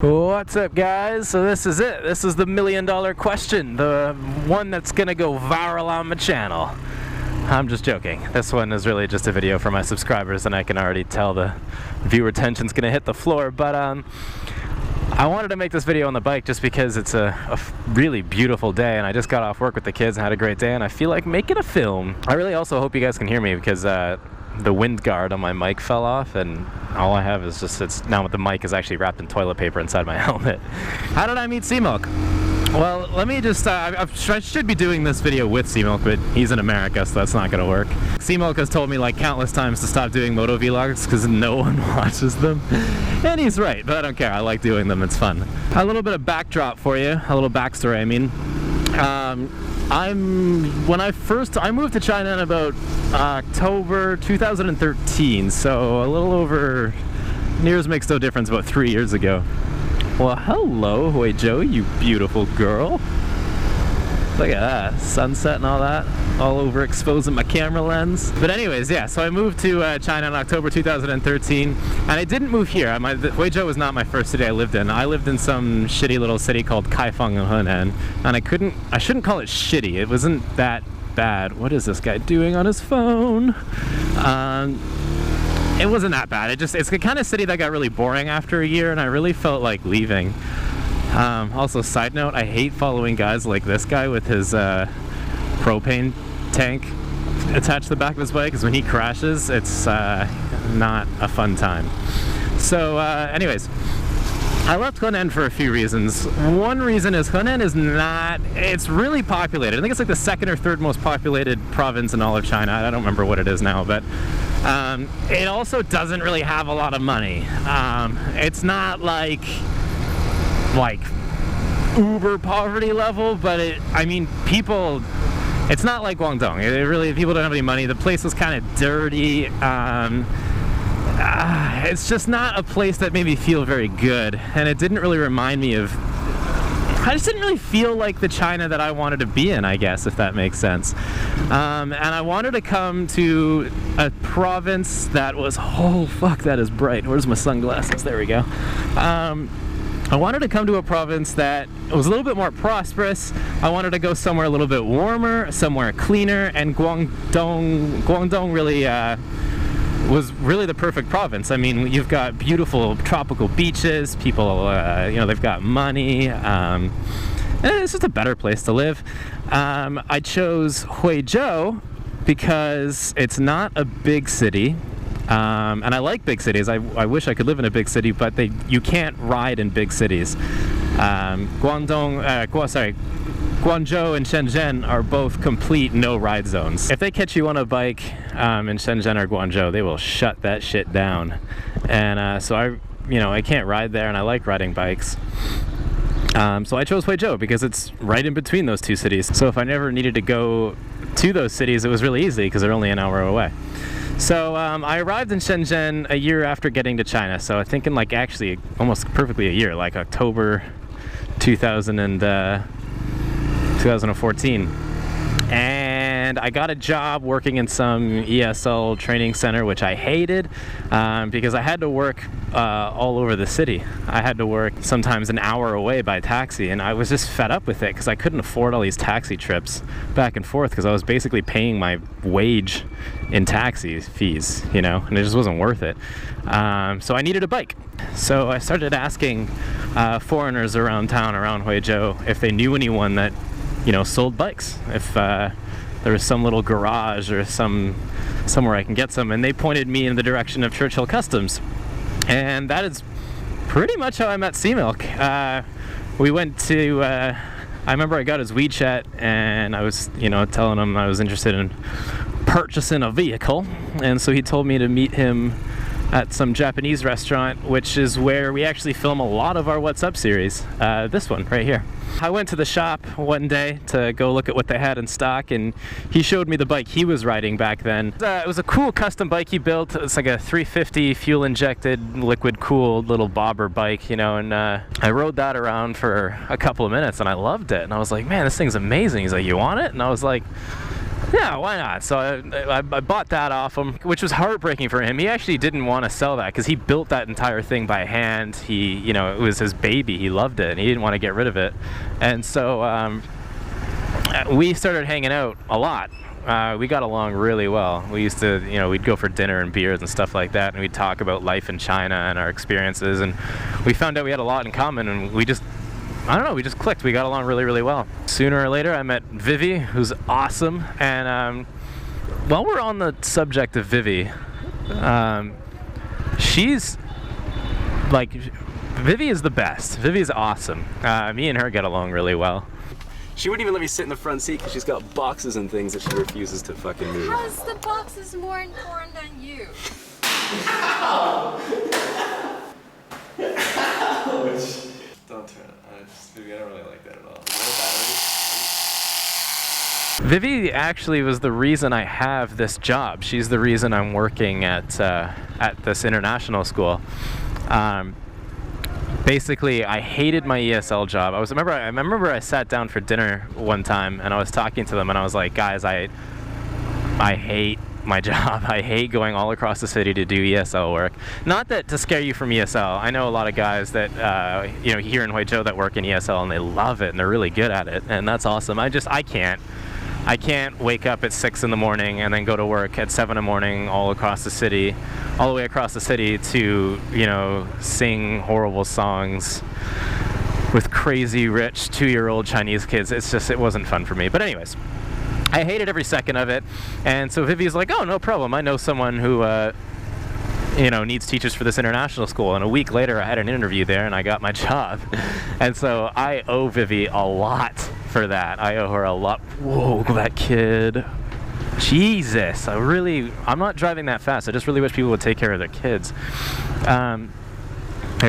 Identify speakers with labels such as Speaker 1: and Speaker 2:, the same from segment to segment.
Speaker 1: What's up, guys? So this is it. This is the $1 million question, the one that's gonna go viral on my channel. I'm just joking. This one is really just a video for my subscribers, and I can already tell the viewer tension's gonna hit the floor. But I wanted to make this video on the bike just because it's a really beautiful day, and I just got off work with the kids and had a great day, and I feel like making a film. I really also hope you guys can hear me because the wind guard on my mic fell off, and all I have is just now the mic is actually wrapped in toilet paper inside my helmet. How did I meet Cmilk? Well, let me just, I should be doing this video with Cmilk, but he's in America, so that's not gonna work. Cmilk has told me like countless times to stop doing moto vlogs because no one watches them. And he's right, but I don't care, I like doing them, it's fun. A little bit of backdrop for you, a little backstory, I mean. I moved to China in about October 2013, so a little over, years makes no difference, about 3 years ago. Well, hello, Huizhou, you beautiful girl. Look at that, sunset and all that, all over exposing my camera lens. But anyways, yeah, so I moved to China in October 2013, and I didn't move here. Huizhou was not my first city I lived in. I lived in some shitty little city called Kaifeng in Henan, and I shouldn't call it shitty. It wasn't that bad. What is this guy doing on his phone? It wasn't that bad. It's the kind of city that got really boring after a year, and I really felt like leaving. Also, side note, I hate following guys like this guy with his propane tank attached to the back of his bike, because when he crashes, it's not a fun time. So anyways, I left Henan for a few reasons. One reason is Henan is it's really populated. I think it's like the second or third most populated province in all of China. I don't remember what it is now, but it also doesn't really have a lot of money. It's not like uber poverty level, but I mean, people, it's not like Guangdong. People don't have any money. The place was kind of dirty. It's just not a place that made me feel very good, and it didn't really remind me of, I just didn't really feel like the China that I wanted to be in, I guess, if that makes sense. And I wanted to come to a province that was, oh fuck, that is bright. Where's my sunglasses? There we go. I wanted to come to a province that was a little bit more prosperous. I wanted to go somewhere a little bit warmer, somewhere cleaner, and Guangdong really was really the perfect province. I mean, you've got beautiful tropical beaches, people, they've got money, and it's just a better place to live. I chose Huizhou because it's not a big city. And I like big cities. I wish I could live in a big city, but you can't ride in big cities. Guangzhou and Shenzhen are both complete no-ride zones. If they catch you on a bike in Shenzhen or Guangzhou, they will shut that shit down. And so I can't ride there, and I like riding bikes. So I chose Huizhou because it's right in between those two cities. So if I never needed to go to those cities, it was really easy because they're only an hour away. So I arrived in Shenzhen a year after getting to China, so I think in like actually almost perfectly a year, like October 2014. And I got a job working in some ESL training center, which I hated because I had to work all over the city. I had to work sometimes an hour away by taxi, and I was just fed up with it because I couldn't afford all these taxi trips back and forth because I was basically paying my wage in taxi fees, and it just wasn't worth it. So I needed a bike. So I started asking foreigners around town, around Huizhou, if they knew anyone that sold bikes, if there was some little garage or somewhere I can get some, and they pointed me in the direction of Churchill Customs, and that is pretty much how I met Cmilk. We went to, I remember I got his WeChat, and I was, telling him I was interested in purchasing a vehicle, and so he told me to meet him at some Japanese restaurant, which is where we actually film a lot of our What's Up series, this one right here. I went to the shop one day to go look at what they had in stock, and he showed me the bike he was riding back then. It was a cool custom bike he built. It's like a 350 fuel injected, liquid cooled little bobber bike, and I rode that around for a couple of minutes and I loved it, and I was like, man, this thing's amazing. He's like, you want it? And I was like, Yeah, why not? So I bought that off him, which was heartbreaking for him. He actually didn't want to sell that because he built that entire thing by hand. He, you know, it was his baby. He loved it, and he didn't want to get rid of it. And so we started hanging out a lot. We got along really well. We used to, you know, we'd go for dinner and beers and stuff like that, and we'd talk about life in China and our experiences, and we found out we had a lot in common, and we just, I don't know, we just clicked. We got along really, really well. Sooner or later, I met Vivi, who's awesome, and while we're on the subject of Vivi, she's, like, Vivi is the best. Vivi is awesome. Me and her get along really well.
Speaker 2: She wouldn't even let me sit in the front seat because she's got boxes and things that she refuses to fucking move.
Speaker 3: How's the boxes more important than you?
Speaker 2: Ouch! Don't turn it. I don't really like that at all. Is there a battery?
Speaker 1: Vivi actually was the reason I have this job. She's the reason I'm working at this international school. Basically, I hated my ESL job. I remember I sat down for dinner one time and I was talking to them and I was like, guys, I hate my job. I hate going all across the city to do ESL work. Not that to scare you from ESL. I know a lot of guys that you know, here in Huizhou that work in ESL and they love it and they're really good at it, and that's awesome. I can't wake up at 6 in the morning and then go to work at 7 in the morning all the way across the city to, you know, sing horrible songs with crazy rich 2-year-old Chinese kids. It wasn't fun for me. But anyways, I hated every second of it. And so Vivi's like, oh, no problem. I know someone who, you know, needs teachers for this international school. And a week later, I had an interview there and I got my job. And so I owe Vivi a lot for that. I owe her a lot. Whoa, that kid. Jesus, I'm not driving that fast. I just really wish people would take care of their kids. There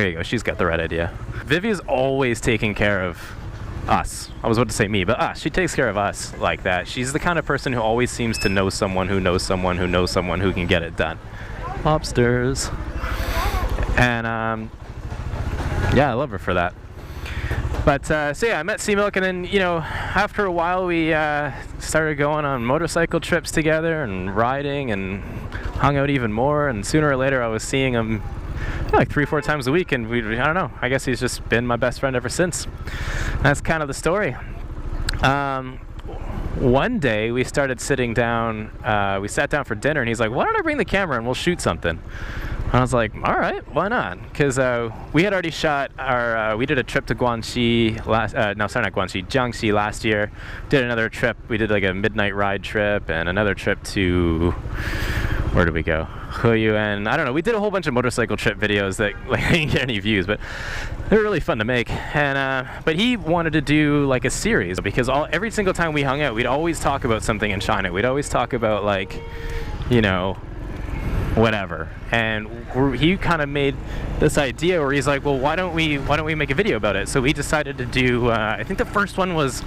Speaker 1: you go. She's got the right idea. Vivi is always taking care of us. I was about to say me, but us. She takes care of us like that. She's the kind of person who always seems to know someone who knows someone who knows someone who can get it done. Lobsters. And yeah, I love her for that. But so yeah, I met Cmilk, and then, you know, after a while we started going on motorcycle trips together and riding and hung out even more, and sooner or later I was seeing him like 3-4 times a week, and I don't know, I guess he's just been my best friend ever since. That's kind of the story. One day we started sitting down, we sat down for dinner, and he's like, why don't I bring the camera and we'll shoot something? And I was like, all right, why not? Because we had already shot our, we did a trip to Jiangxi last year. Did another trip, we did like a midnight ride trip and another trip to, where did we go? Huyuan. I don't know, we did a whole bunch of motorcycle trip videos that like didn't get any views, but they were really fun to make. And but he wanted to do like a series, because every single time we hung out, we'd always talk about something in China. We'd always talk about, like, you know, whatever. And he kind of made this idea where he's like, well, why don't we make a video about it? So we decided to do, I think the first one was,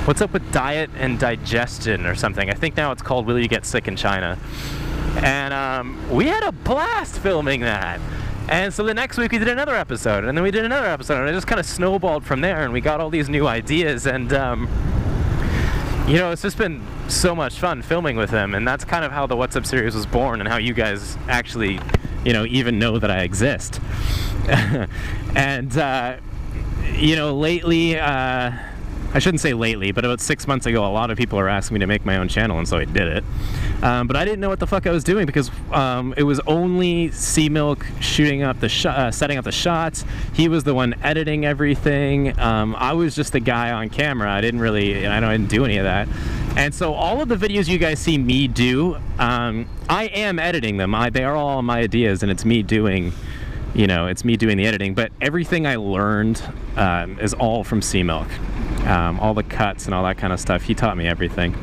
Speaker 1: what's up with diet and digestion or something. I think now it's called Will You Get Sick in China? And we had a blast filming that. And so the next week we did another episode, and then we did another episode, and it just kind of snowballed from there, and we got all these new ideas, and you know, it's just been so much fun filming with him, and that's kind of how the What's Up series was born, and how you guys actually, you know, even know that I exist. And you know, lately, I shouldn't say lately, but about 6 months ago, a lot of people are asking me to make my own channel, and so I did it. But I didn't know what the fuck I was doing, because it was only Cmilk shooting up the setting up the shots. He was the one editing everything. I was just the guy on camera. I didn't do any of that. And so all of the videos you guys see me do, I am editing them. They are all my ideas, and it's me doing, you know, it's me doing the editing. But everything I learned is all from Cmilk. All the cuts and all that kind of stuff. He taught me everything.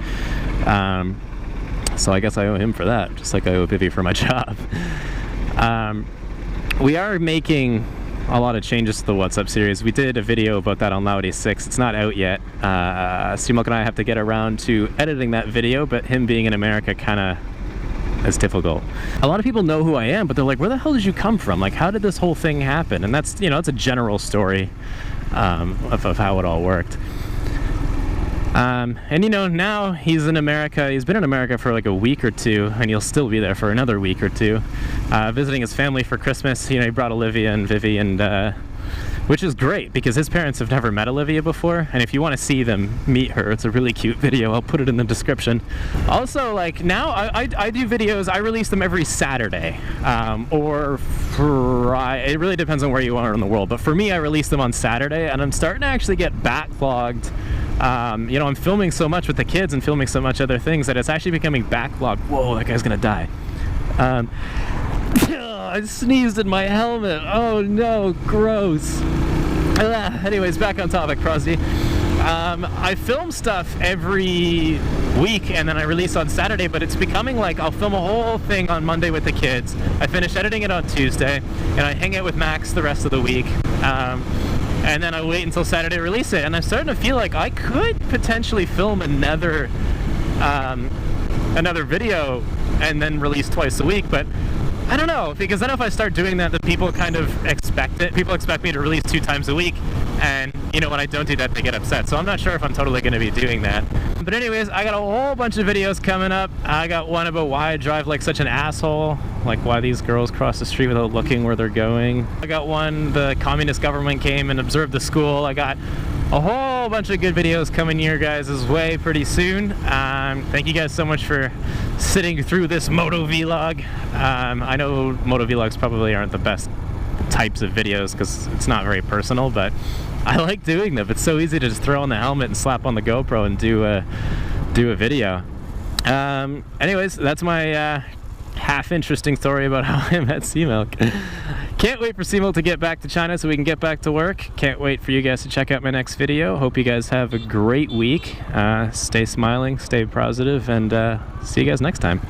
Speaker 1: So I guess I owe him for that, just like I owe Vivi for my job. We are making a lot of changes to the What's Up series. We did a video about that on Laudi 6. It's not out yet. Cmilk and I have to get around to editing that video, but him being in America kind of is difficult. A lot of people know who I am, but they're like, where the hell did you come from? Like, how did this whole thing happen? And that's, you know, it's a general story of how it all worked. And you know, now he's in America. He's been in America for like a week or two, and he'll still be there for another week or two, visiting his family for Christmas. You know, he brought Olivia and Vivi, and which is great because his parents have never met Olivia before, and if you want to see them meet her, it's a really cute video. I'll put it in the description. Also, like now I do videos. I release them every Saturday, or Friday. It really depends on where you are in the world, but for me, I release them on Saturday, and I'm starting to actually get backlogged. You know, I'm filming so much with the kids and filming so much other things that it's actually becoming backlogged. Whoa, that guy's gonna die. I sneezed in my helmet. Oh no, gross. Anyways, back on topic, Prosty. I film stuff every week and then I release on Saturday, but it's becoming like I'll film a whole thing on Monday with the kids. I finish editing it on Tuesday, and I hang out with Max the rest of the week. And then I wait until Saturday to release it, and I'm starting to feel like I could potentially film another video and then release twice a week, but I don't know, because then if I start doing that, the people kind of expect it. People expect me to release 2 times a week, and you know, when I don't do that, they get upset. So I'm not sure if I'm totally going to be doing that. But anyways, I got a whole bunch of videos coming up. I got one about why I drive like such an asshole, like why these girls cross the street without looking where they're going. I got one, the communist government came and observed the school. I got a whole bunch of good videos coming your guys' way pretty soon. Thank you guys so much for sitting through this moto vlog. I know moto vlogs probably aren't the best types of videos because it's not very personal, but I like doing them. It's so easy to just throw on the helmet and slap on the GoPro and do a video. Anyways, that's my half interesting story about how I met Cmilk. Can't wait for Cmilk to get back to China so we can get back to work. Can't wait for you guys to check out my next video. Hope you guys have a great week. Stay smiling, stay positive, and see you guys next time.